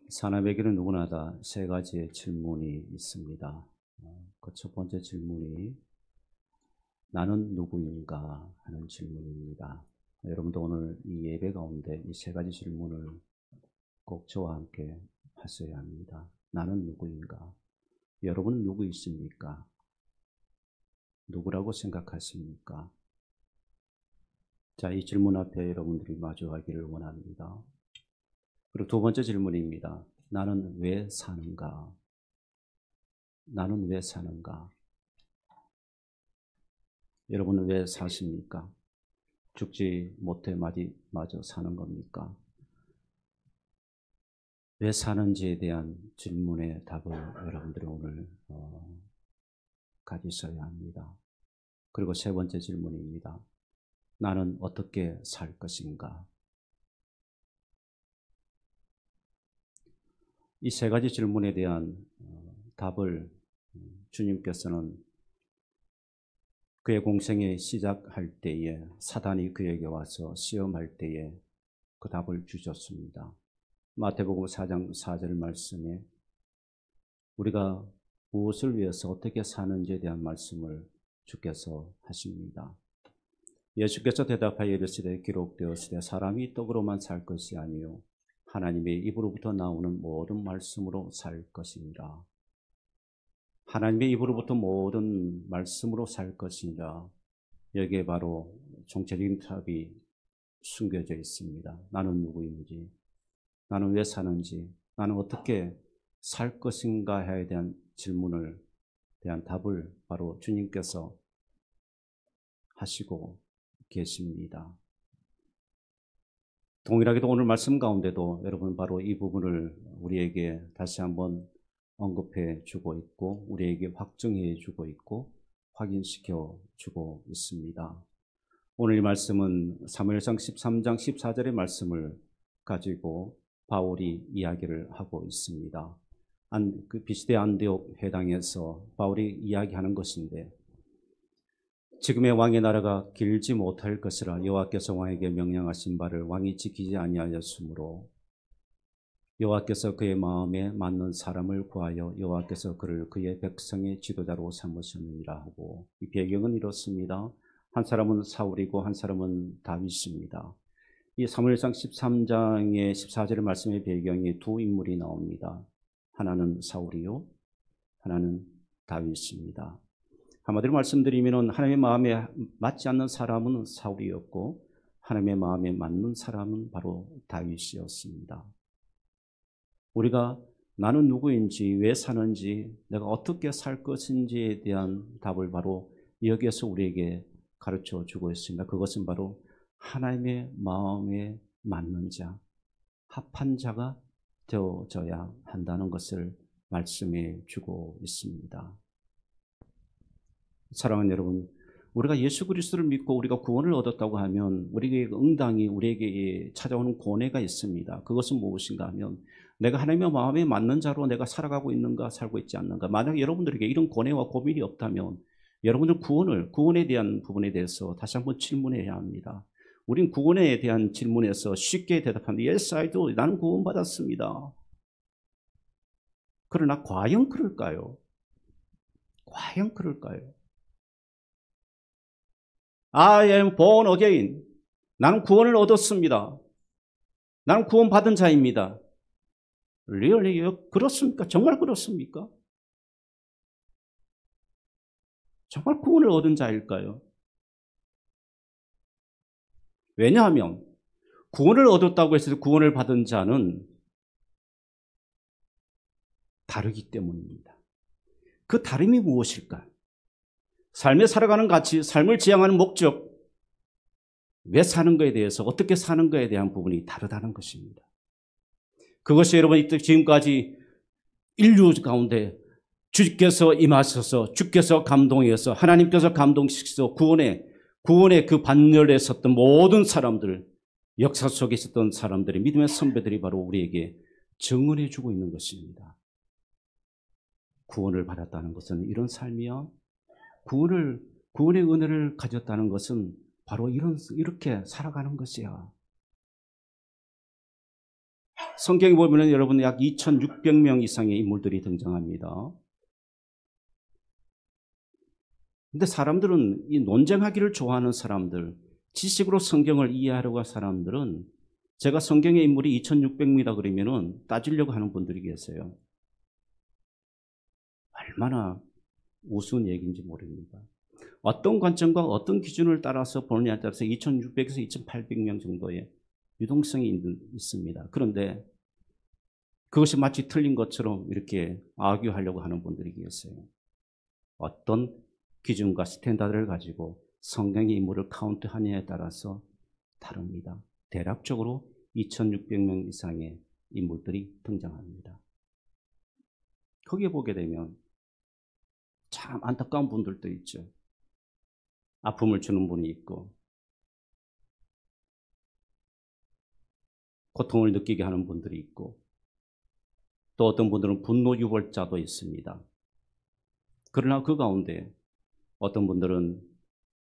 사람에게는 누구나 다 세 가지의 질문이 있습니다. 그 첫 번째 질문이 나는 누구인가 하는 질문입니다. 여러분도 오늘 이 예배 가운데 이 세 가지 질문을 꼭 저와 함께 하셔야 합니다. 나는 누구인가? 여러분은 누구이십니까? 누구라고 생각하십니까? 자, 이 질문 앞에 여러분들이 마주하기를 원합니다. 그리고 두 번째 질문입니다. 나는 왜 사는가? 나는 왜 사는가? 여러분은 왜 사십니까? 죽지 못해 마저 사는 겁니까? 왜 사는지에 대한 질문의 답을 여러분들이 오늘 가지셔야 합니다. 그리고 세 번째 질문입니다. 나는 어떻게 살 것인가? 이 세 가지 질문에 대한 답을 주님께서는 그의 공생에 시작할 때에 사단이 그에게 와서 시험할 때에 그 답을 주셨습니다. 마태복음 4장 4절 말씀에 우리가 무엇을 위해서 어떻게 사는지에 대한 말씀을 주께서 하십니다. 예수께서 대답하여 이르시되 기록되었으되 사람이 떡으로만 살 것이 아니요 하나님의 입으로부터 나오는 모든 말씀으로 살 것이니라. 하나님의 입으로부터 모든 말씀으로 살 것이니라. 여기에 바로 총체적인 답이 숨겨져 있습니다. 나는 누구인지, 나는 왜 사는지, 나는 어떻게 살 것인가에 대한 질문을 대한 답을 바로 주님께서 하시고 계십니다. 동일하게도 오늘 말씀 가운데도 여러분 바로 이 부분을 우리에게 다시 한번 언급해 주고 있고 우리에게 확증해 주고 있고 확인시켜 주고 있습니다. 오늘 이 말씀은 사무엘상 13장 14절의 말씀을 가지고 바울이 이야기를 하고 있습니다. 그 비시대 안디옥 회당에서 바울이 이야기하는 것인데 지금의 왕의 나라가 길지 못할 것이라 여호와께서 왕에게 명령하신 바를 왕이 지키지 아니하였으므로 여호와께서 그의 마음에 맞는 사람을 구하여 여호와께서 그를 그의 백성의 지도자로 삼으셨느니라 하고 이 배경은 이렇습니다. 한 사람은 사울이고 한 사람은 다윗입니다. 이 사무엘상 13장의 14절의 말씀의 배경에 두 인물이 나옵니다. 하나는 사울이요 하나는 다윗입니다. 한마디로 말씀드리면 하나님의 마음에 맞지 않는 사람은 사울이었고 하나님의 마음에 맞는 사람은 바로 다윗이었습니다. 우리가 나는 누구인지 왜 사는지 내가 어떻게 살 것인지에 대한 답을 바로 여기에서 우리에게 가르쳐 주고 있습니다. 그것은 바로 하나님의 마음에 맞는 자, 합한 자가 되어져야 한다는 것을 말씀해 주고 있습니다. 사랑하는 여러분, 우리가 예수 그리스도를 믿고 우리가 구원을 얻었다고 하면 우리에게 응당이 우리에게 찾아오는 고뇌가 있습니다. 그것은 무엇인가 하면 내가 하나님의 마음에 맞는 자로 내가 살아가고 있는가 살고 있지 않는가. 만약 여러분들에게 이런 고뇌와 고민이 없다면 여러분들 구원에 대한 부분에 대해서 다시 한번 질문해야 합니다. 우린 구원에 대한 질문에서 쉽게 대답하는데 Yes, I do. 나는 구원받았습니다. 그러나 과연 그럴까요? 과연 그럴까요? I am born again. 나는 구원을 얻었습니다. 나는 구원받은 자입니다. Really? 그렇습니까? 정말 그렇습니까? 정말 구원을 얻은 자일까요? 왜냐하면 구원을 얻었다고 해서 구원을 받은 자는 다르기 때문입니다. 그 다름이 무엇일까? 삶에 살아가는 가치, 삶을 지향하는 목적, 왜 사는 것에 대해서 어떻게 사는 것에 대한 부분이 다르다는 것입니다. 그것이 여러분 지금까지 인류 가운데 주께서 임하셔서 주께서 감동해서 하나님께서 감동시켜서 구원의 그 반열에 섰던 모든 사람들, 역사 속에 있었던 사람들의 믿음의 선배들이 바로 우리에게 증언해 주고 있는 것입니다. 구원을 받았다는 것은 이런 삶이야. 구원의 은혜를 가졌다는 것은 바로 이렇게 살아가는 것이야. 성경에 보면 여러분 약 2,600명 이상의 인물들이 등장합니다. 근데 사람들은 이 논쟁하기를 좋아하는 사람들, 지식으로 성경을 이해하려고 하는 사람들은 제가 성경의 인물이 2,600명이다 그러면은 따지려고 하는 분들이 계세요. 얼마나 우스운 얘기인지 모릅니다. 어떤 관점과 어떤 기준을 따라서 보느냐에 따라서 2,600에서 2,800명 정도의 유동성이 있습니다. 그런데 그것이 마치 틀린 것처럼 이렇게 아규하려고 하는 분들이 계세요. 어떤 기준과 스탠다드를 가지고 성경의 인물을 카운트하느냐에 따라서 다릅니다. 대략적으로 2,600명 이상의 인물들이 등장합니다. 거기에 보게 되면 참 안타까운 분들도 있죠. 아픔을 주는 분이 있고 고통을 느끼게 하는 분들이 있고 또 어떤 분들은 분노 유발자도 있습니다. 그러나 그 가운데 어떤 분들은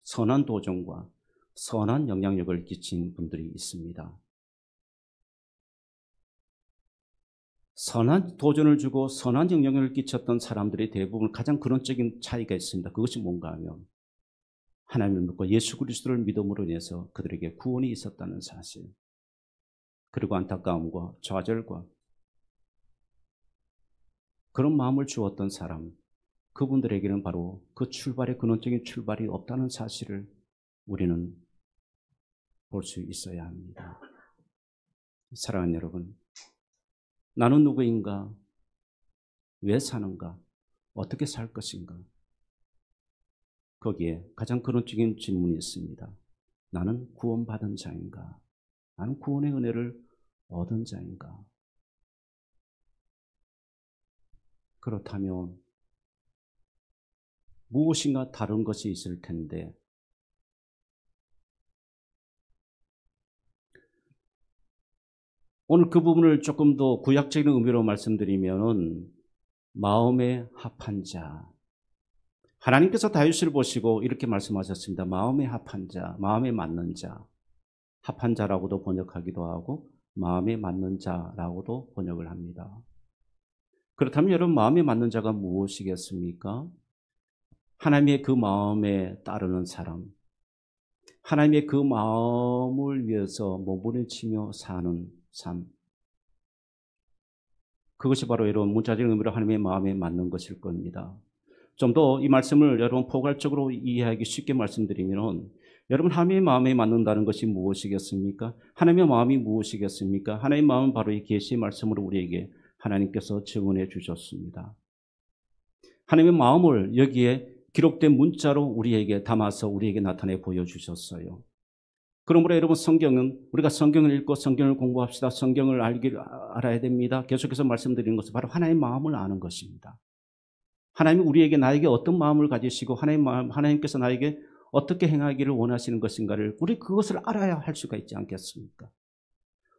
선한 도전과 선한 영향력을 끼친 분들이 있습니다. 선한 도전을 주고 선한 영향력을 끼쳤던 사람들이 대부분 가장 근원적인 차이가 있습니다. 그것이 뭔가 하면 하나님을 믿고 예수 그리스도를 믿음으로 인해서 그들에게 구원이 있었다는 사실, 그리고 안타까움과 좌절과 그런 마음을 주었던 사람, 그분들에게는 바로 그 출발의 근원적인 출발이 없다는 사실을 우리는 볼 수 있어야 합니다. 사랑하는 여러분, 나는 누구인가? 왜 사는가? 어떻게 살 것인가? 거기에 가장 근원적인 질문이 있습니다. 나는 구원받은 자인가? 나는 구원의 은혜를 얻은 자인가? 그렇다면 무엇인가 다른 것이 있을 텐데 오늘 그 부분을 조금 더 구약적인 의미로 말씀드리면 마음에 합한 자, 하나님께서 다윗을 보시고 이렇게 말씀하셨습니다. 마음에 합한 자, 마음에 맞는 자, 합한 자라고도 번역하기도 하고 마음에 맞는 자라고도 번역을 합니다. 그렇다면 여러분, 마음에 맞는 자가 무엇이겠습니까? 하나님의 그 마음에 따르는 사람, 하나님의 그 마음을 위해서 몸부림치며 사는 삶, 그것이 바로 여러분 문자적인 의미로 하나님의 마음에 맞는 것일 겁니다. 좀 더 이 말씀을 여러분 포괄적으로 이해하기 쉽게 말씀드리면 여러분, 하나님의 마음에 맞는다는 것이 무엇이겠습니까? 하나님의 마음이 무엇이겠습니까? 하나님의 마음은 바로 이 계시의 말씀으로 우리에게 하나님께서 증언해 주셨습니다. 하나님의 마음을 여기에 기록된 문자로 우리에게 담아서 우리에게 나타내 보여주셨어요. 그러므로 여러분, 성경은 우리가 성경을 읽고 성경을 공부합시다. 성경을 알아야 됩니다. 계속해서 말씀드리는 것은 바로 하나님의 마음을 아는 것입니다. 하나님이 우리에게 나에게 어떤 마음을 가지시고 하나님께서 나에게 어떻게 행하기를 원하시는 것인가를 우리 그것을 알아야 할 수가 있지 않겠습니까?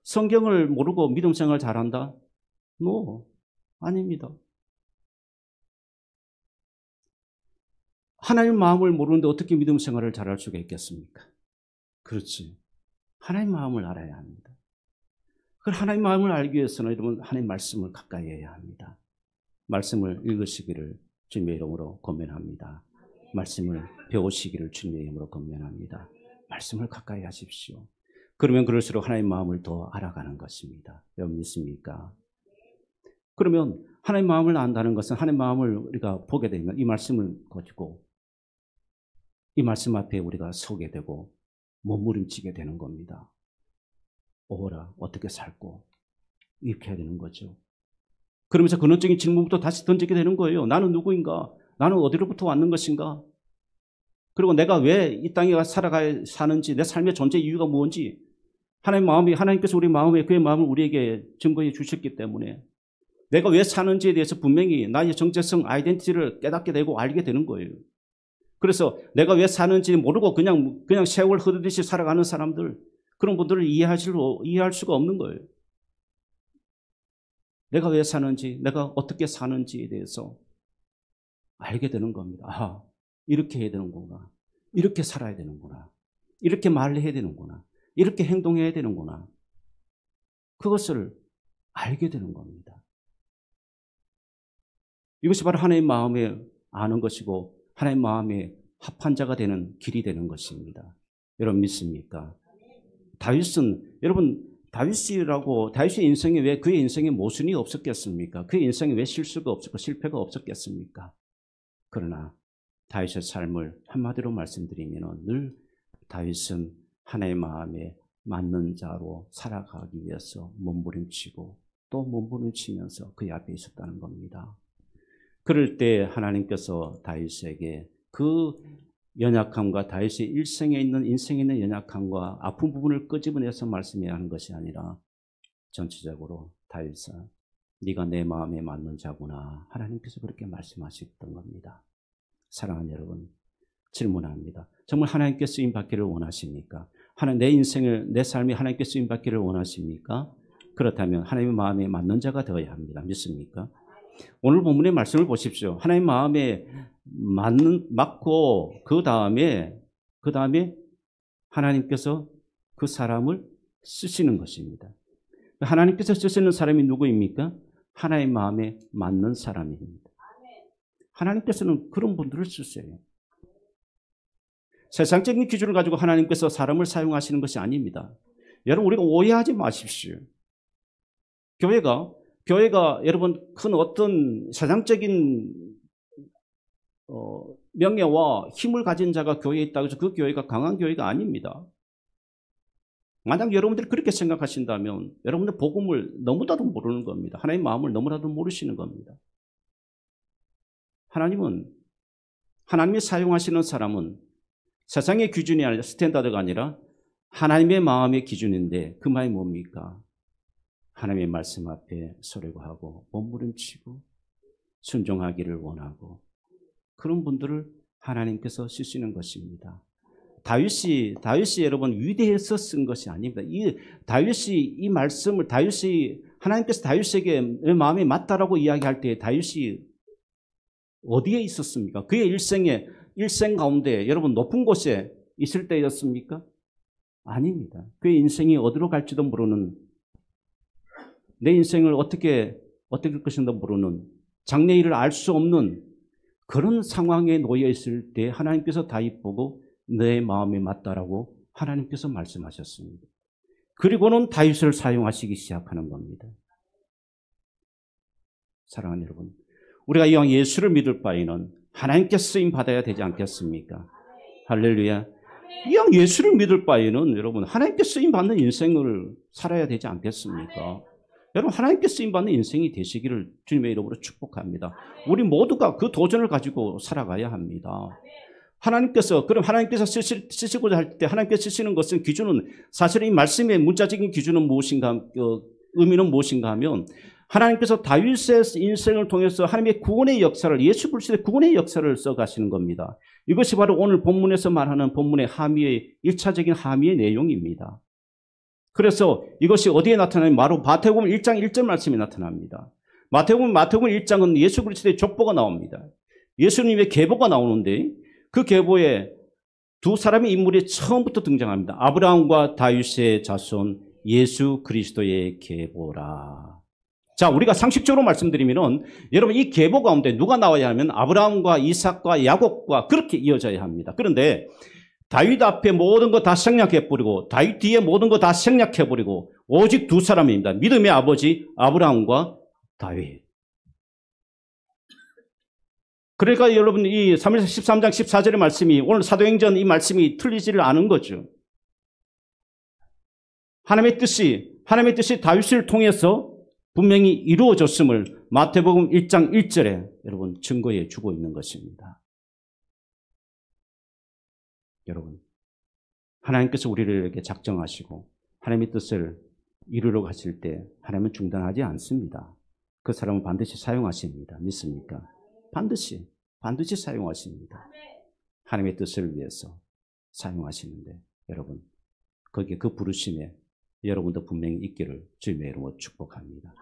성경을 모르고 믿음 생활 잘한다? 아닙니다. 하나님 마음을 모르는데 어떻게 믿음 생활을 잘할 수가 있겠습니까? 그렇지. 하나님 마음을 알아야 합니다. 그 하나님 마음을 알기 위해서는 여러분, 하나님 말씀을 가까이 해야 합니다. 말씀을 읽으시기를 주님의 이름으로 권면합니다. 말씀을 배우시기를 주님의 이름으로 권면합니다. 말씀을 가까이 하십시오. 그러면 그럴수록 하나님 마음을 더 알아가는 것입니다. 여러분 믿습니까? 그러면 하나님 마음을 안다는 것은 하나님 마음을 우리가 보게 되면 이 말씀을 가지고 이 말씀 앞에 우리가 서게 되고 몸부림치게 되는 겁니다. 오라, 어떻게 살고 이렇게 해야 되는 거죠. 그러면서 근원적인 질문부터 다시 던지게 되는 거예요. 나는 누구인가? 나는 어디로부터 왔는 것인가? 그리고 내가 왜 이 땅에 사는지, 내 삶의 존재 이유가 뭔지, 하나님께서 우리 마음에 그의 마음을 우리에게 증거해 주셨기 때문에 내가 왜 사는지에 대해서 분명히 나의 정체성, 아이덴티티를 깨닫게 되고 알게 되는 거예요. 그래서 내가 왜 사는지 모르고 그냥 세월 흐르듯이 살아가는 사람들, 그런 분들을 이해할 수가 없는 거예요. 내가 왜 사는지, 내가 어떻게 사는지에 대해서 알게 되는 겁니다. 아, 이렇게 해야 되는구나. 이렇게 살아야 되는구나. 이렇게 말해야 되는구나. 이렇게 행동해야 되는구나. 그것을 알게 되는 겁니다. 이것이 바로 하나님의 마음에 아는 것이고 하나님의 마음에 합한 자가 되는 길이 되는 것입니다. 여러분 믿습니까? 다윗은 여러분 다윗의 인생에 왜 그의 인생에 모순이 없었겠습니까? 그의 인생에 왜 실수가 없었고 실패가 없었겠습니까? 그러나 다윗의 삶을 한마디로 말씀드리면 늘 다윗은 하나님의 마음에 맞는 자로 살아가기 위해서 몸부림치고 또 몸부림치면서 그의 앞에 있었다는 겁니다. 그럴 때 하나님께서 다윗에게 그 연약함과 다윗의 인생에 있는 연약함과 아픈 부분을 끄집어내서 말씀해야 하는 것이 아니라 전체적으로 다윗아, 네가 내 마음에 맞는 자구나. 하나님께서 그렇게 말씀하셨던 겁니다. 사랑하는 여러분, 질문합니다. 정말 하나님께 쓰임 받기를 원하십니까? 내 인생을, 내 삶이 하나님께 쓰임 받기를 원하십니까? 그렇다면 하나님의 마음에 맞는 자가 되어야 합니다. 믿습니까? 오늘 본문의 말씀을 보십시오. 하나님 마음에 맞고 그 다음에 하나님께서 그 사람을 쓰시는 것입니다. 하나님께서 쓰시는 사람이 누구입니까? 하나님 마음에 맞는 사람입니다. 하나님께서는 그런 분들을 쓰세요. 세상적인 기준을 가지고 하나님께서 사람을 사용하시는 것이 아닙니다. 여러분 우리가 오해하지 마십시오. 교회가 여러분 큰 어떤 세상적인 명예와 힘을 가진 자가 교회에 있다고 해서 그 교회가 강한 교회가 아닙니다. 만약 여러분들이 그렇게 생각하신다면 여러분들 복음을 너무나도 모르는 겁니다. 하나님의 마음을 너무나도 모르시는 겁니다. 하나님이 사용하시는 사람은 세상의 기준이 아니라 스탠다드가 아니라 하나님의 마음의 기준인데 그 말이 뭡니까? 하나님의 말씀 앞에 서려고 하고 몸부림치고 순종하기를 원하고 그런 분들을 하나님께서 쓰시는 것입니다. 다윗이 여러분 위대해서 쓴 것이 아닙니다. 이 말씀을 하나님께서 다윗에게 내 마음에 맞다라고 이야기할 때 다윗이 어디에 있었습니까? 그의 일생 가운데 여러분 높은 곳에 있을 때였습니까? 아닙니다. 그의 인생이 어디로 갈지도 모르는, 내 인생을 어떻게 할 것인지도 모르는, 장래일을 알 수 없는 그런 상황에 놓여 있을 때 하나님께서 다윗 보고 내 마음에 맞다라고 하나님께서 말씀하셨습니다. 그리고는 다윗을 사용하시기 시작하는 겁니다. 사랑하는 여러분, 우리가 이왕 예수를 믿을 바에는 하나님께 쓰임 받아야 되지 않겠습니까? 할렐루야. 이왕 예수를 믿을 바에는 여러분 하나님께 쓰임 받는 인생을 살아야 되지 않겠습니까? 여러분 하나님께 쓰임 받는 인생이 되시기를 주님의 이름으로 축복합니다. 우리 모두가 그 도전을 가지고 살아가야 합니다. 그럼 하나님께서 쓰시고자 할 때 하나님께서 쓰시는 것은 기준은 사실 이 말씀의 문자적인 기준은 무엇인가, 의미는 무엇인가 하면 하나님께서 다윗의 인생을 통해서 하나님의 구원의 역사를, 예수 그리스도의 구원의 역사를 써가시는 겁니다. 이것이 바로 오늘 본문에서 말하는 본문의 함의의 1차적인 함의의 내용입니다. 그래서 이것이 어디에 나타나냐면 바로 마태복음 1장 1절 말씀에 나타납니다. 마태복음 1장은 예수 그리스도의 족보가 나옵니다. 예수님의 계보가 나오는데 그 계보에 두 사람의 인물이 처음부터 등장합니다. 아브라함과 다윗의 자손 예수 그리스도의 계보라. 자, 우리가 상식적으로 말씀드리면은 여러분 이 계보 가운데 누가 나와야 하면 아브라함과 이삭과 야곱과 그렇게 이어져야 합니다. 그런데 다윗 앞에 모든 거 다 생략해버리고 다윗 뒤에 모든 거 다 생략해버리고 오직 두 사람입니다. 믿음의 아버지 아브라함과 다윗. 그러니까 여러분 이 사무엘상 13장 14절의 말씀이 오늘 사도행전 이 말씀이 틀리지를 않은 거죠. 하나님의 뜻이 다윗을 통해서 분명히 이루어졌음을 마태복음 1장 1절에 여러분 증거해 주고 있는 것입니다. 여러분, 하나님께서 우리를 이렇게 작정하시고 하나님의 뜻을 이루러 가실 때 하나님은 중단하지 않습니다. 그 사람은 반드시 사용하십니다. 믿습니까? 반드시 사용하십니다. 하나님의 뜻을 위해서 사용하시는데 여러분, 거기에 그 부르심에 여러분도 분명히 있기를 주님의 이름으로 축복합니다.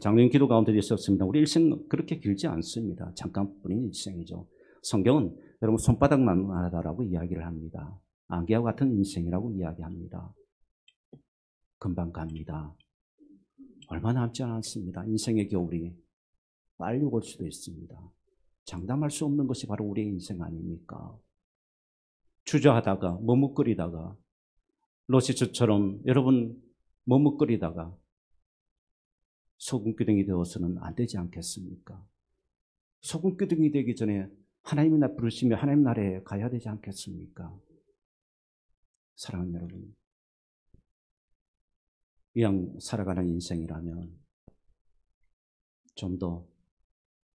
작년 기도 가운데 있었습니다. 우리 일생 그렇게 길지 않습니다. 잠깐뿐인 일생이죠. 성경은 여러분 손바닥만 하다라고 이야기를 합니다. 안개와 같은 인생이라고 이야기합니다. 금방 갑니다. 얼마 남지 않았습니다. 인생의 겨울이 빨리 올 수도 있습니다. 장담할 수 없는 것이 바로 우리의 인생 아닙니까? 주저하다가 머뭇거리다가 로시처럼 여러분 머뭇거리다가 소금기둥이 되어서는 안 되지 않겠습니까? 소금기둥이 되기 전에 하나님의 날 부르시며 하나님 나라에 가야 되지 않겠습니까? 사랑하는 여러분, 이왕 살아가는 인생이라면 좀 더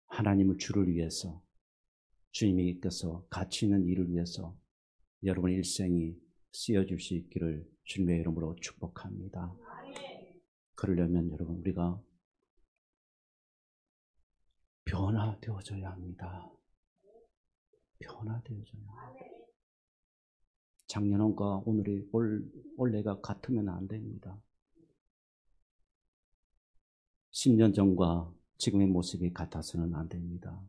하나님을 주를 위해서, 주님께서 가치 있는 일을 위해서 여러분의 일생이 쓰여질 수 있기를 주님의 이름으로 축복합니다. 그러려면 여러분, 우리가 변화되어져야 합니다. 변화되어져야 합니다. 작년과 오늘이 올해가 같으면 안 됩니다. 10년 전과 지금의 모습이 같아서는 안 됩니다.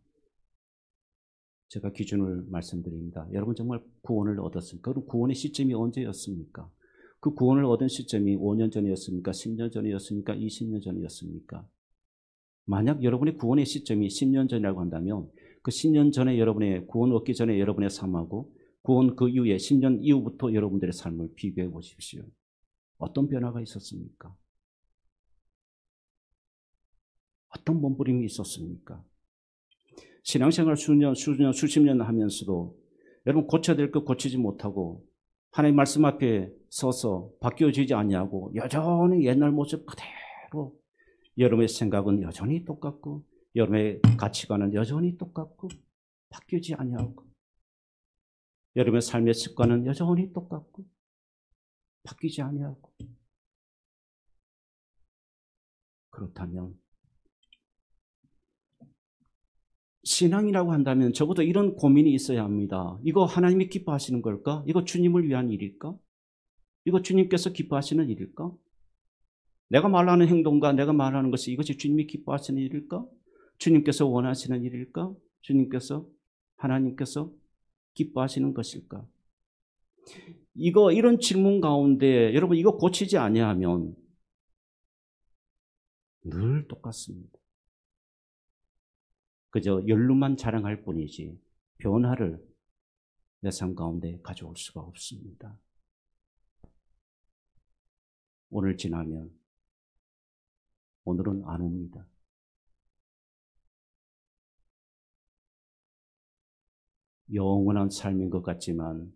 제가 기준을 말씀드립니다. 여러분 정말 구원을 얻었습니까? 그럼 구원의 시점이 언제였습니까? 그 구원을 얻은 시점이 5년 전이었습니까? 10년 전이었습니까? 20년 전이었습니까? 만약 여러분의 구원의 시점이 10년 전이라고 한다면 그 10년 전에 여러분의 구원 얻기 전에 여러분의 삶하고 구원 그 이후에 10년 이후부터 여러분들의 삶을 비교해 보십시오. 어떤 변화가 있었습니까? 어떤 몸부림이 있었습니까? 신앙생활 수십 년 하면서도 여러분 고쳐야 될 것 고치지 못하고 하나님 말씀 앞에 서서 바뀌어지지 아니하고 여전히 옛날 모습 그대로, 여러분의 생각은 여전히 똑같고 여러분의 가치관은 여전히 똑같고 바뀌지 아니하고 여러분의 삶의 습관은 여전히 똑같고 바뀌지 아니하고, 그렇다면 신앙이라고 한다면 적어도 이런 고민이 있어야 합니다. 이거 하나님이 기뻐하시는 걸까? 이거 주님을 위한 일일까? 이거 주님께서 기뻐하시는 일일까? 내가 말하는 행동과 내가 말하는 것이 이것이 주님이 기뻐하시는 일일까? 주님께서 원하시는 일일까? 하나님께서 기뻐하시는 것일까? 이런 질문 가운데 여러분 이거 고치지 아니하면 늘 똑같습니다. 그저 연륜만 자랑할 뿐이지 변화를 내 삶 가운데 가져올 수가 없습니다. 오늘 지나면 오늘은 안 옵니다. 영원한 삶인 것 같지만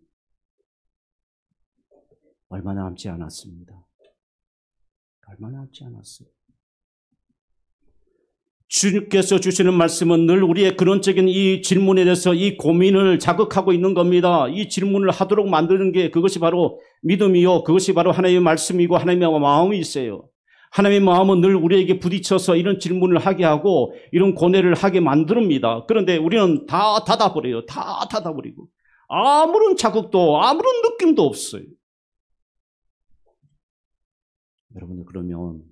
얼마 남지 않았습니다. 얼마 남지 않았어요. 주님께서 주시는 말씀은 늘 우리의 근원적인 이 질문에 대해서 이 고민을 자극하고 있는 겁니다. 이 질문을 하도록 만드는 게 그것이 바로 믿음이요, 그것이 바로 하나님의 말씀이고 하나님의 마음이세요. 하나님의 마음은 늘 우리에게 부딪혀서 이런 질문을 하게 하고 이런 고뇌를 하게 만듭니다. 그런데 우리는 다 닫아버려요. 다 닫아버리고 아무런 자극도 아무런 느낌도 없어요. 여러분, 그러면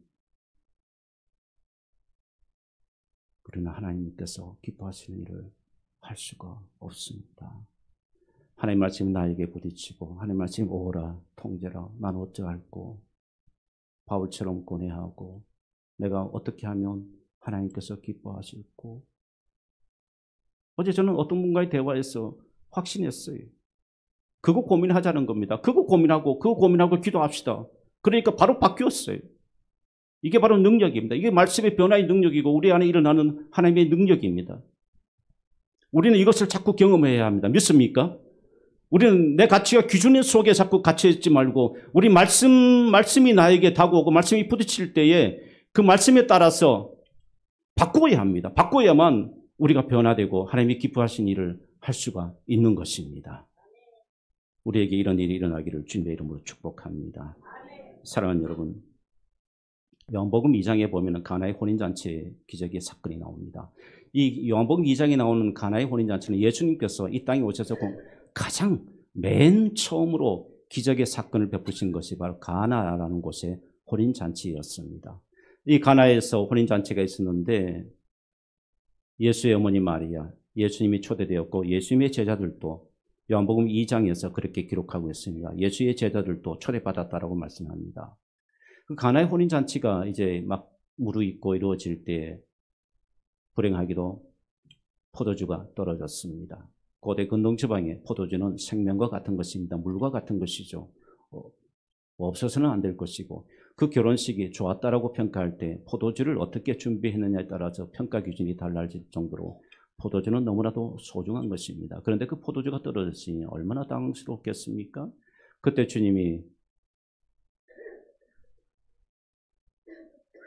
우리는 하나님께서 기뻐하시는 일을 할 수가 없습니다. 하나님 말씀이 나에게 부딪히고 하나님 말씀이 오라 통제라 난 어쩌할꼬, 바울처럼 고뇌하고 내가 어떻게 하면 하나님께서 기뻐하실고. 어제 저는 어떤 분과의 대화에서 확신했어요. 그거 고민하자는 겁니다. 그거 고민하고 기도합시다. 그러니까 바로 바뀌었어요. 이게 바로 능력입니다. 이게 말씀의 변화의 능력이고 우리 안에 일어나는 하나님의 능력입니다. 우리는 이것을 자꾸 경험해야 합니다. 믿습니까? 우리는 내 가치가 기준 속에 자꾸 갇혀있지 말고 우리 말씀이 나에게 다가오고 말씀이 부딪힐 때에 그 말씀에 따라서 바꿔야 합니다. 바꿔야만 우리가 변화되고 하나님이 기뻐하신 일을 할 수가 있는 것입니다. 우리에게 이런 일이 일어나기를 주님의 이름으로 축복합니다. 사랑하는 여러분, 요한복음 2장에 보면 가나의 혼인잔치의 기적의 사건이 나옵니다. 이 요한복음 2장에 나오는 가나의 혼인잔치는 예수님께서 이 땅에 오셔서 가장 맨 처음으로 기적의 사건을 베푸신 것이 바로 가나라는 곳의 혼인잔치였습니다. 이 가나에서 혼인잔치가 있었는데 예수의 어머니 마리아, 예수님이 초대되었고 예수님의 제자들도 요한복음 2장에서 그렇게 기록하고 있습니다. 예수의 제자들도 초대받았다라고 말씀합니다. 그 가나의 혼인잔치가 이제 막 무르익고 이루어질 때 불행하기도 포도주가 떨어졌습니다. 고대 근동지방의 포도주는 생명과 같은 것입니다. 물과 같은 것이죠. 없어서는 안 될 것이고, 그 결혼식이 좋았다라고 평가할 때 포도주를 어떻게 준비했느냐에 따라서 평가 기준이 달라질 정도로 포도주는 너무나도 소중한 것입니다. 그런데 그 포도주가 떨어졌으니 얼마나 당황스럽겠습니까? 그때 주님이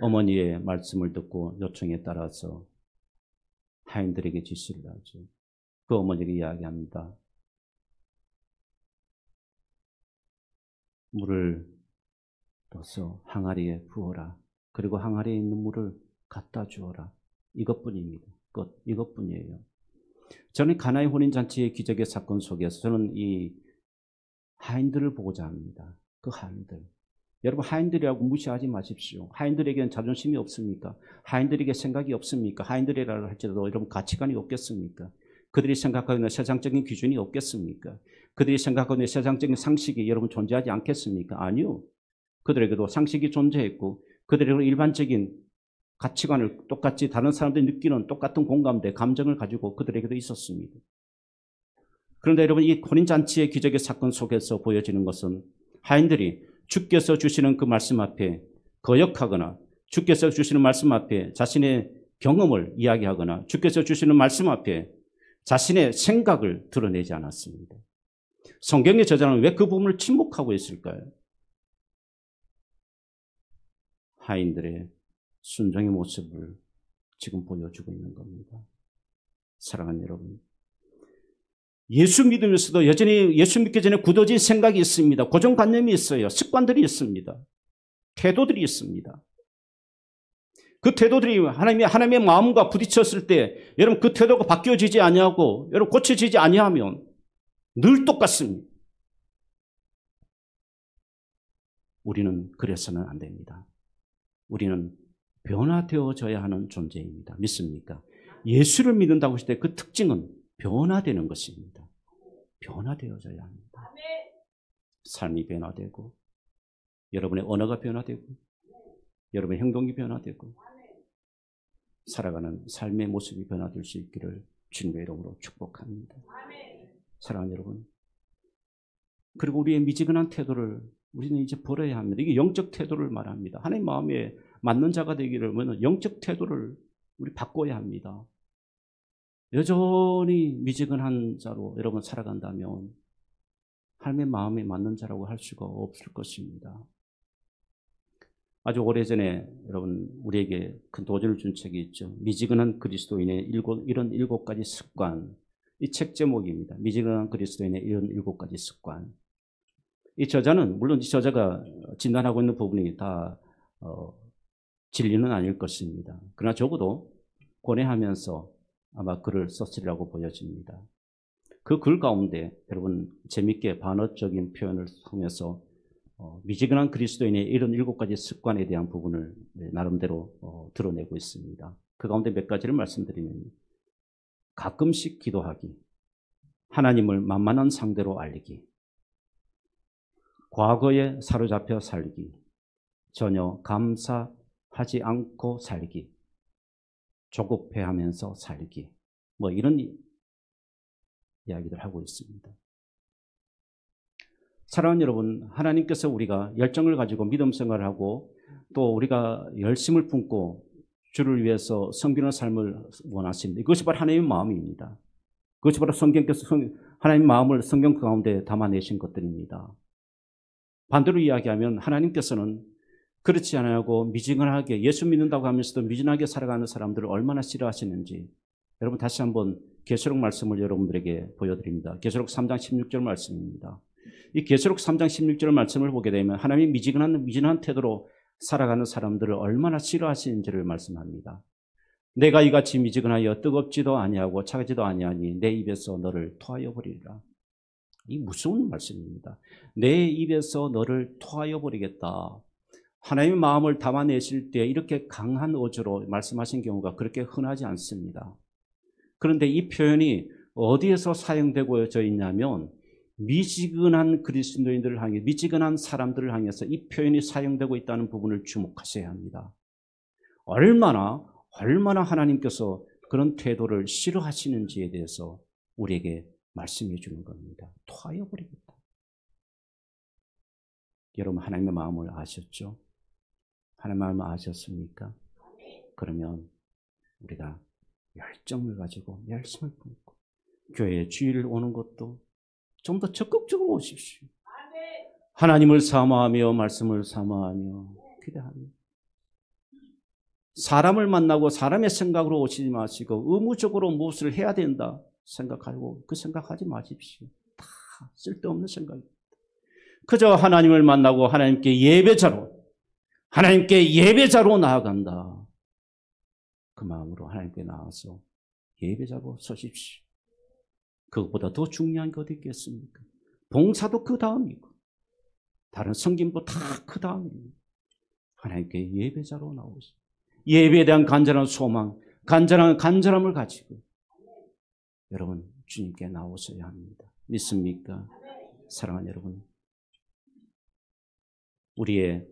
어머니의 말씀을 듣고 요청에 따라서 하인들에게 지시를 하죠. 그 어머니가 이야기합니다. 물을 넣어서 항아리에 부어라. 그리고 항아리에 있는 물을 갖다 주어라. 이것뿐입니다. 이것뿐이에요. 저는 가나의 혼인잔치의 기적의 사건 속에서 저는 이 하인들을 보고자 합니다. 그 하인들. 여러분, 하인들이라고 무시하지 마십시오. 하인들에게는 자존심이 없습니까? 하인들에게 생각이 없습니까? 하인들이라고 할지라도 여러분 가치관이 없겠습니까? 그들이 생각하고 있는 세상적인 기준이 없겠습니까? 그들이 생각하고 있는 세상적인 상식이 여러분 존재하지 않겠습니까? 아니요. 그들에게도 상식이 존재했고 그들에게도 일반적인 가치관을 똑같이 다른 사람들이 느끼는 똑같은 공감대, 감정을 가지고 그들에게도 있었습니다. 그런데 여러분, 이 혼인잔치의 기적의 사건 속에서 보여지는 것은 하인들이 주께서 주시는 그 말씀 앞에 거역하거나 주께서 주시는 말씀 앞에 자신의 경험을 이야기하거나 주께서 주시는 말씀 앞에 자신의 생각을 드러내지 않았습니다. 성경의 저자는 왜 그 부분을 침묵하고 있을까요? 하인들의 순종의 모습을 지금 보여주고 있는 겁니다. 사랑하는 여러분, 예수 믿으면서도 여전히 예수 믿기 전에 굳어진 생각이 있습니다. 고정관념이 있어요. 습관들이 있습니다. 태도들이 있습니다. 그 태도들이 하나님의 마음과 부딪혔을 때 여러분 그 태도가 바뀌어지지 아니하고 여러분 고쳐지지 아니하면 늘 똑같습니다. 우리는 그래서는 안 됩니다. 우리는 변화되어져야 하는 존재입니다. 믿습니까? 예수를 믿는다고 했을 때 그 특징은 변화되는 것입니다. 변화되어져야 합니다. 삶이 변화되고 여러분의 언어가 변화되고 여러분의 행동이 변화되고 살아가는 삶의 모습이 변화될 수 있기를 주님의 이름으로 축복합니다. 사랑하는 여러분, 그리고 우리의 미지근한 태도를 우리는 이제 버려야 합니다. 이게 영적 태도를 말합니다. 하나님 마음에 맞는 자가 되기를 위해서 영적 태도를 우리 바꿔야 합니다. 여전히 미지근한 자로 여러분 살아간다면 하나님의 마음에 맞는 자라고 할 수가 없을 것입니다. 아주 오래전에 여러분 우리에게 큰 도전을 준 책이 있죠. 미지근한 그리스도인의 이런 7가지 습관. 이 책 제목입니다. 미지근한 그리스도인의 이런 7가지 습관. 이 저자는 물론 이 저자가 진단하고 있는 부분이 다 진리는 아닐 것입니다. 그러나 적어도 고뇌하면서 아마 글을 썼으리라고 보여집니다. 그 글 가운데 여러분 재밌게 반어적인 표현을 통해서 미지근한 그리스도인의 이런 7가지 습관에 대한 부분을 나름대로 드러내고 있습니다. 그 가운데 몇 가지를 말씀드리면 가끔씩 기도하기, 하나님을 만만한 상대로 알리기, 과거에 사로잡혀 살기, 전혀 감사하지 않고 살기, 조급해하면서 살기, 뭐 이런 이야기를 하고 있습니다. 사랑하는 여러분, 하나님께서 우리가 열정을 가지고 믿음 생활을 하고 또 우리가 열심을 품고 주를 위해서 섬기는 삶을 원하십니다. 이것이 바로 하나님의 마음입니다. 그것이 바로 하나님의 마음을 성경 가운데 담아내신 것들입니다. 반대로 이야기하면 하나님께서는 그렇지 않고 미지근하게 예수 믿는다고 하면서도 미진하게 살아가는 사람들을 얼마나 싫어하시는지 여러분 다시 한번 계시록 말씀을 여러분들에게 보여드립니다. 계시록 3장 16절 말씀입니다. 이 계시록 3장 16절 말씀을 보게 되면 하나님이 미진한 태도로 살아가는 사람들을 얼마나 싫어하시는지를 말씀합니다. 내가 이같이 미지근하여 뜨겁지도 아니하고 차지도 아니하니 내 입에서 너를 토하여 버리리라. 이 무서운 말씀입니다. 내 입에서 너를 토하여 버리겠다. 하나님의 마음을 담아내실 때 이렇게 강한 어조로 말씀하신 경우가 그렇게 흔하지 않습니다. 그런데 이 표현이 어디에서 사용되고 있냐면 미지근한 그리스도인들을 향해, 미지근한 사람들을 향해서 이 표현이 사용되고 있다는 부분을 주목하셔야 합니다. 얼마나 하나님께서 그런 태도를 싫어하시는지에 대해서 우리에게 말씀해 주는 겁니다. 토하여 버리겠다. 여러분, 하나님의 마음을 아셨죠? 하나님의 마음을 아셨습니까? 그러면 우리가 열정을 가지고 열심을 품고 교회에 주일 오는 것도 좀 더 적극적으로 오십시오. 하나님을 사모하며 말씀을 사모하며 기대하며 사람을 만나고 사람의 생각으로 오시지 마시고 의무적으로 무엇을 해야 된다 생각하고 그 생각하지 마십시오. 다 쓸데없는 생각입니다. 그저 하나님을 만나고 하나님께 예배자로 나아간다. 그 마음으로 하나님께 나와서 예배자로 서십시오. 그것보다 더 중요한 게 어디 있겠습니까? 봉사도 그 다음이고 다른 성김도 다 그 다음입니다. 하나님께 예배자로 나오시오. 예배에 대한 간절한 소망, 간절함을 가지고 여러분 주님께 나오셔야 합니다. 믿습니까? 사랑하는 여러분, 우리의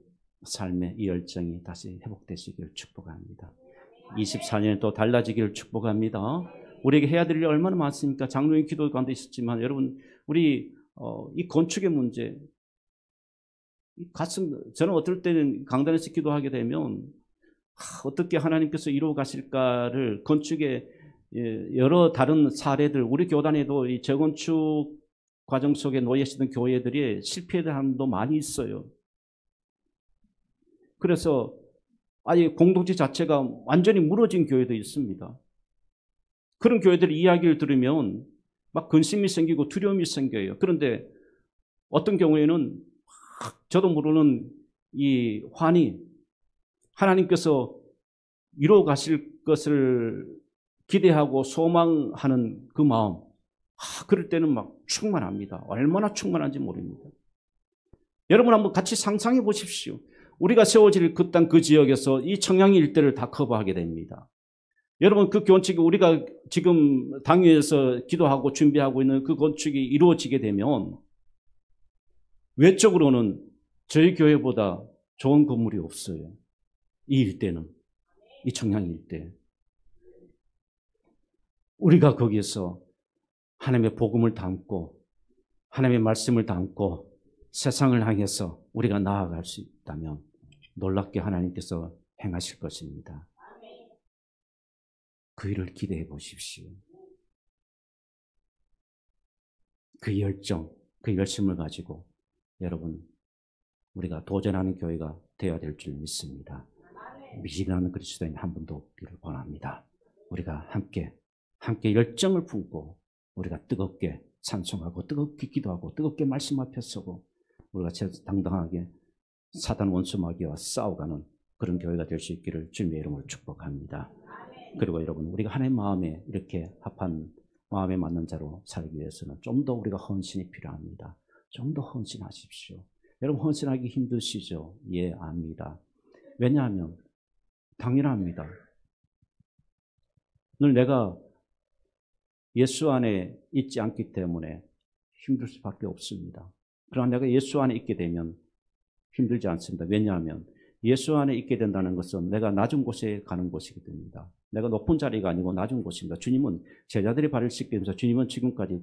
삶의 이 열정이 다시 회복되시길 축복합니다. 24년에 또 달라지기를 축복합니다. 우리에게 해야 될 일이 얼마나 많습니까? 장로님 기도 가운데 있었지만 여러분, 우리 이 건축의 문제, 저는 어떨 때는 강단에서 기도하게 되면 어떻게 하나님께서 이루어 가실까를 건축의 여러 다른 사례들, 우리 교단에도 이 재건축 과정 속에 놓여 있었던 교회들이 실패된 함도 많이 있어요. 그래서 아예 공동체 자체가 완전히 무너진 교회도 있습니다. 그런 교회들의 이야기를 들으면 막 근심이 생기고 두려움이 생겨요. 그런데 어떤 경우에는 저도 모르는 이 환희, 하나님께서 이루어 가실 것을 기대하고 소망하는 그 마음, 그럴 때는 막 충만합니다. 얼마나 충만한지 모릅니다. 여러분 한번 같이 상상해 보십시오. 우리가 세워질 그 땅, 그 지역에서 이 청량리 일대를 다 커버하게 됩니다. 여러분, 그 건축이 우리가 지금 당회에서 기도하고 준비하고 있는 그 건축이 이루어지게 되면 외적으로는 저희 교회보다 좋은 건물이 없어요. 이 일대는, 이 청량리 일대. 우리가 거기에서 하나님의 복음을 담고 하나님의 말씀을 담고 세상을 향해서 우리가 나아갈 수 있다면 놀랍게 하나님께서 행하실 것입니다. 그 일을 기대해 보십시오. 그 열정, 그 열심을 가지고 여러분, 우리가 도전하는 교회가 되어야 될 줄 믿습니다. 미진하는 그리스도인 한 분도 없기를 원합니다. 우리가 함께 열정을 품고 우리가 뜨겁게 찬송하고 뜨겁게 기도하고 뜨겁게 말씀 앞에 서고 우리가 당당하게 사단 원수마귀와 싸워가는 그런 교회가 될 수 있기를 주님의 이름으로 축복합니다. 그리고 여러분, 우리가 하나님 마음에 이렇게 합한 마음에 맞는 자로 살기 위해서는 좀 더 우리가 헌신이 필요합니다. 좀 더 헌신하십시오. 여러분, 헌신하기 힘드시죠? 예, 압니다. 왜냐하면 당연합니다. 늘 내가 예수 안에 있지 않기 때문에 힘들 수밖에 없습니다. 그러나 내가 예수 안에 있게 되면 힘들지 않습니다. 왜냐하면 예수 안에 있게 된다는 것은 내가 낮은 곳에 가는 곳이게 됩니다. 내가 높은 자리가 아니고 낮은 곳입니다. 주님은 제자들의 발을 씻게 되면서 주님은 지금까지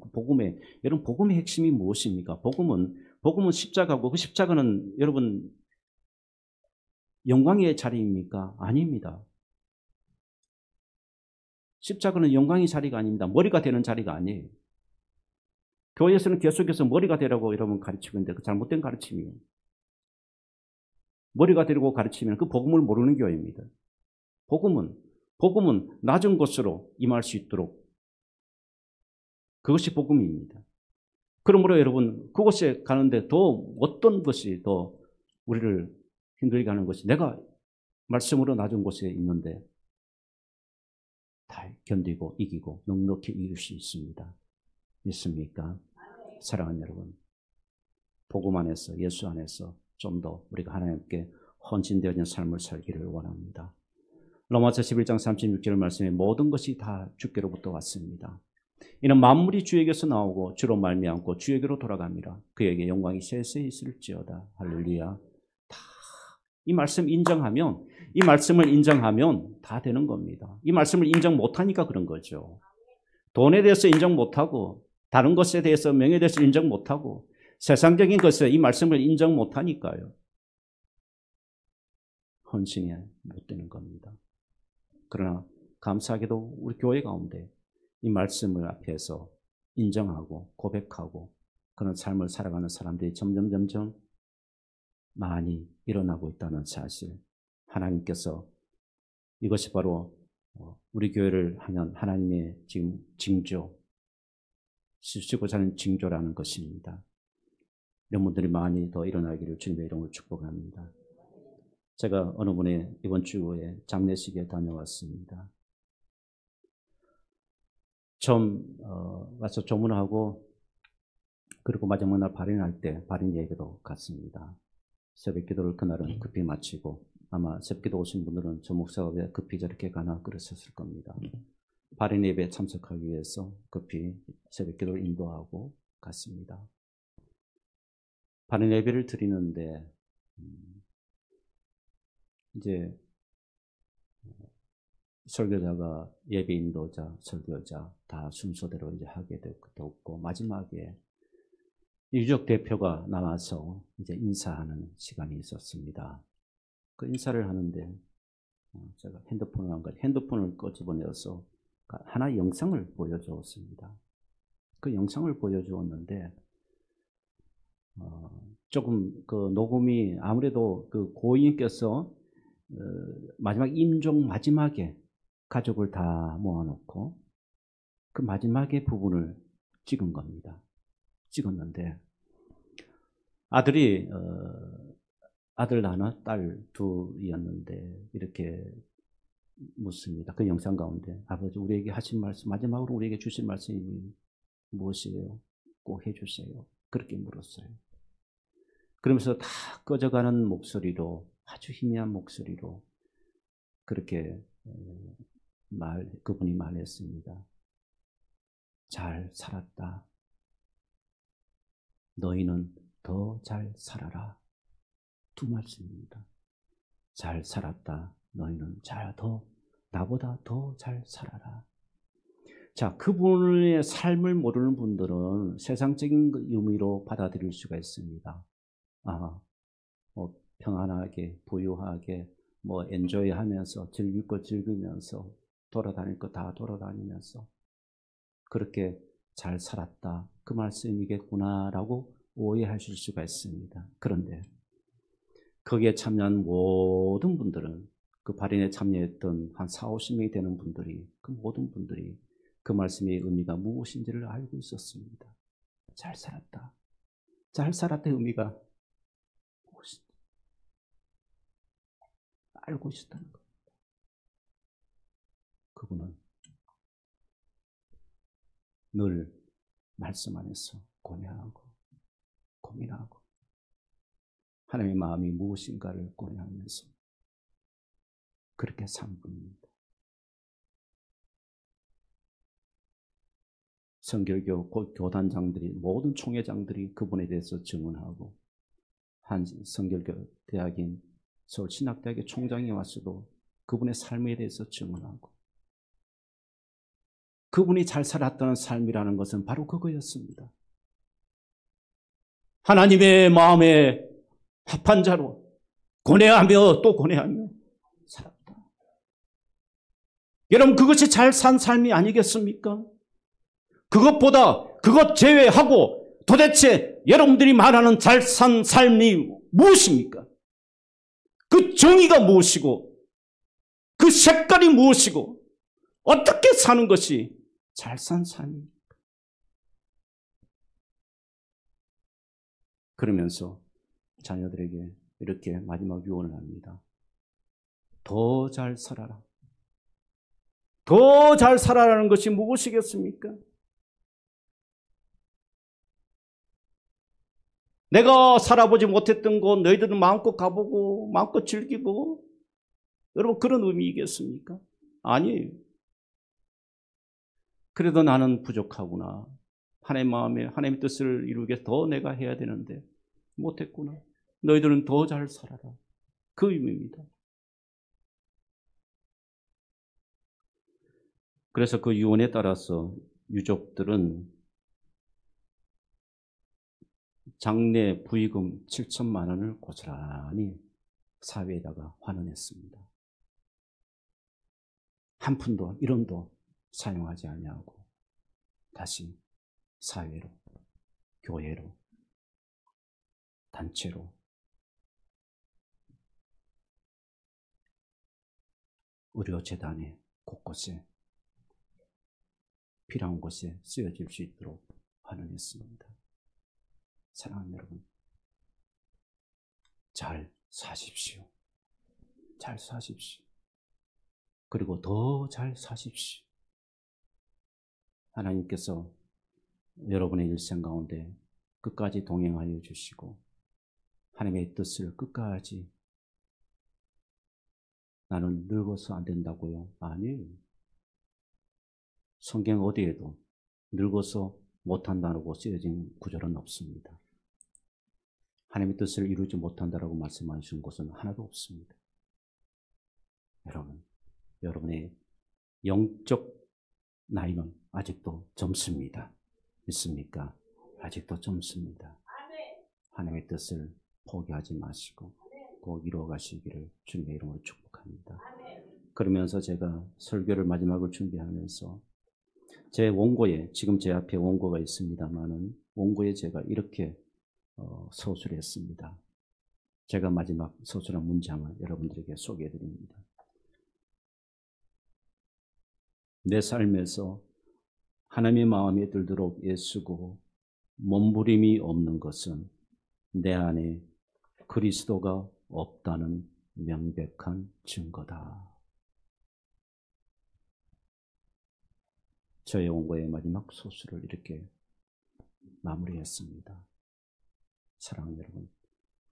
여러분, 복음의 핵심이 무엇입니까? 복음은 십자가고 그 십자가는 여러분 영광의 자리입니까? 아닙니다. 십자가는 영광의 자리가 아닙니다. 머리가 되는 자리가 아니에요. 교회에서는 계속해서 머리가 되라고 여러분 가르치고 있는데 그 잘못된 가르침이에요. 머리가 되려고 가르치면 그 복음을 모르는 교회입니다. 복음은 낮은 곳으로 임할 수 있도록 그것이 복음입니다. 그러므로 여러분 그곳에 가는데 더 어떤 것이 더 우리를 힘들게 하는 것이 내가 말씀으로 낮은 곳에 있는데 다 견디고 이기고 넉넉히 이길 수 있습니다. 믿습니까? 사랑하는 여러분, 복음 안에서 예수 안에서 좀 더 우리가 하나님께 헌신되어진 삶을 살기를 원합니다. 로마서 11장 36절 말씀에 모든 것이 다 주께로부터 왔습니다. 이는 만물이 주에게서 나오고 주로 말미암고 주에게로 돌아갑니다. 그에게 영광이 세세 있을지어다. 할렐루야. 다 이 말씀 인정하면, 이 말씀을 인정하면 다 되는 겁니다. 이 말씀을 인정 못하니까 그런 거죠. 돈에 대해서 인정 못하고, 다른 것에 대해서, 명예에 대해서 인정 못하고, 세상적인 것에 이 말씀을 인정 못하니까요. 헌신이 못 되는 겁니다. 그러나 감사하게도 우리 교회 가운데 이 말씀을 앞에서 인정하고 고백하고 그런 삶을 살아가는 사람들이 점점 많이 일어나고 있다는 사실, 하나님께서 이것이 바로 우리 교회를 향한 하나님의 지금 징조, 쓰시고자 하는 징조라는 것입니다. 이런 분들이 많이 더 일어나기를 주님의 이름으로 축복합니다. 제가 어느 분의 이번 주에 장례식에 다녀왔습니다. 처음 와서 조문하고 그리고 마지막 날 발인할 때 발인 예배도 갔습니다. 새벽 기도를 그날은 급히 마치고 아마 새벽 기도 오신 분들은 저 목사가 왜 급히 저렇게 가나 그러셨을 겁니다. 발인 예배에 참석하기 위해서 급히 새벽 기도를 인도하고 갔습니다. 발인 예배를 드리는데 이제 설교자가 예배 인도자, 설교자 다 순서대로 이제 하게 됐고 마지막에 유족 대표가 나와서 이제 인사하는 시간이 있었습니다. 그 인사를 하는데 제가 핸드폰을 꺼집어내서 하나의 영상을 보여주었습니다. 그 영상을 보여주었는데 조금 그 녹음이 아무래도 그 고인께서 마지막 임종 마지막에 가족을 다 모아놓고 그 마지막의 부분을 찍은 겁니다. 찍었는데 아들이 아들 하나 딸 둘이었는데 이렇게 묻습니다. 그 영상 가운데 아버지 우리에게 하신 말씀 마지막으로 우리에게 주신 말씀이 무엇이에요? 꼭 해주세요. 그렇게 물었어요. 그러면서 다 꺼져가는 목소리로 아주 희미한 목소리로 그렇게 그분이 말했습니다. 잘 살았다. 너희는 더 잘 살아라. 두 말씀입니다. 잘 살았다. 너희는 나보다 더 잘 살아라. 자, 그분의 삶을 모르는 분들은 세상적인 의미로 받아들일 수가 있습니다. 평안하게, 부유하게, 엔조이 하면서, 즐길 거 즐기면서, 돌아다닐 거 다 돌아다니면서, 그렇게 잘 살았다. 그 말씀이겠구나라고 오해하실 수가 있습니다. 그런데, 거기에 참여한 모든 분들은, 그 발인에 참여했던 한 40-50명이 되는 분들이, 그 모든 분들이 그 말씀의 의미가 무엇인지를 알고 있었습니다. 잘 살았다. 잘 살았다의 의미가 알고 있었다는 겁니다. 그분은 늘 말씀 안에서 고뇌하고 고민하고 하나님의 마음이 무엇인가를 고뇌하면서 그렇게 산 분입니다. 성결교 교단장들이 모든 총회장들이 그분에 대해서 증언하고 한 성결교 대학인 서울신학대학의 총장이 왔어도 그분의 삶에 대해서 증언하고 그분이 잘 살았다는 삶이라는 것은 바로 그거였습니다. 하나님의 마음에 합한 자로 고뇌하며 또 고뇌하며 살았다. 여러분 그것이 잘 산 삶이 아니겠습니까? 그것 제외하고 도대체 여러분들이 말하는 잘 산 삶이 무엇입니까? 그 정의가 무엇이고 그 색깔이 무엇이고 어떻게 사는 것이 잘 산 삶입니까? 그러면서 자녀들에게 이렇게 마지막 유언을 합니다. 더 잘 살아라. 더 잘 살아라는 것이 무엇이겠습니까? 내가 살아보지 못했던 곳 너희들은 마음껏 가보고 마음껏 즐기고 여러분 그런 의미이겠습니까? 아니에요. 그래도 나는 부족하구나. 하나님의 마음에 하나님의 뜻을 이루기 위해서 더 내가 해야 되는데 못했구나. 너희들은 더 잘 살아라. 그 의미입니다. 그래서 그 유언에 따라서 유족들은 장례 부의금 7천만 원을 고스란히 사회에다가 환원했습니다. 한 푼도 1원도 사용하지 아니하고 다시 사회로, 교회로, 단체로 의료재단에 곳곳에 필요한 곳에 쓰여질 수 있도록 환원했습니다. 사랑하는 여러분, 잘 사십시오. 잘 사십시오. 그리고 더 잘 사십시오. 하나님께서 여러분의 일생 가운데 끝까지 동행하여 주시고 하나님의 뜻을 끝까지 나는 늙어서 안 된다고요? 아니에요. 성경 어디에도 늙어서 못한다고 쓰여진 구절은 없습니다. 하나님의 뜻을 이루지 못한다라고 말씀하신 곳은 하나도 없습니다. 여러분, 여러분의 영적 나이는 아직도 젊습니다. 믿습니까? 아직도 젊습니다. 하나님의 뜻을 포기하지 마시고 꼭 이루어 가시기를 주님의 이름으로 축복합니다. 그러면서 제가 설교를 마지막을 준비하면서 제 원고에, 지금 제 앞에 원고가 있습니다만은 원고에 제가 이렇게 서술했습니다. 제가 마지막 서술한 문장을 여러분들에게 소개해 드립니다. 내 삶에서 하나님의 마음에 들도록 애쓰고 몸부림이 없는 것은 내 안에 그리스도가 없다는 명백한 증거다. 저의 원고의 마지막 소술을 이렇게 마무리했습니다. 사랑하는 여러분,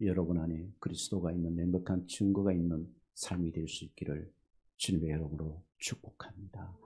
여러분 안에 그리스도가 있는 명백한 증거가 있는 삶이 될 수 있기를 주님의 이름으로 축복합니다.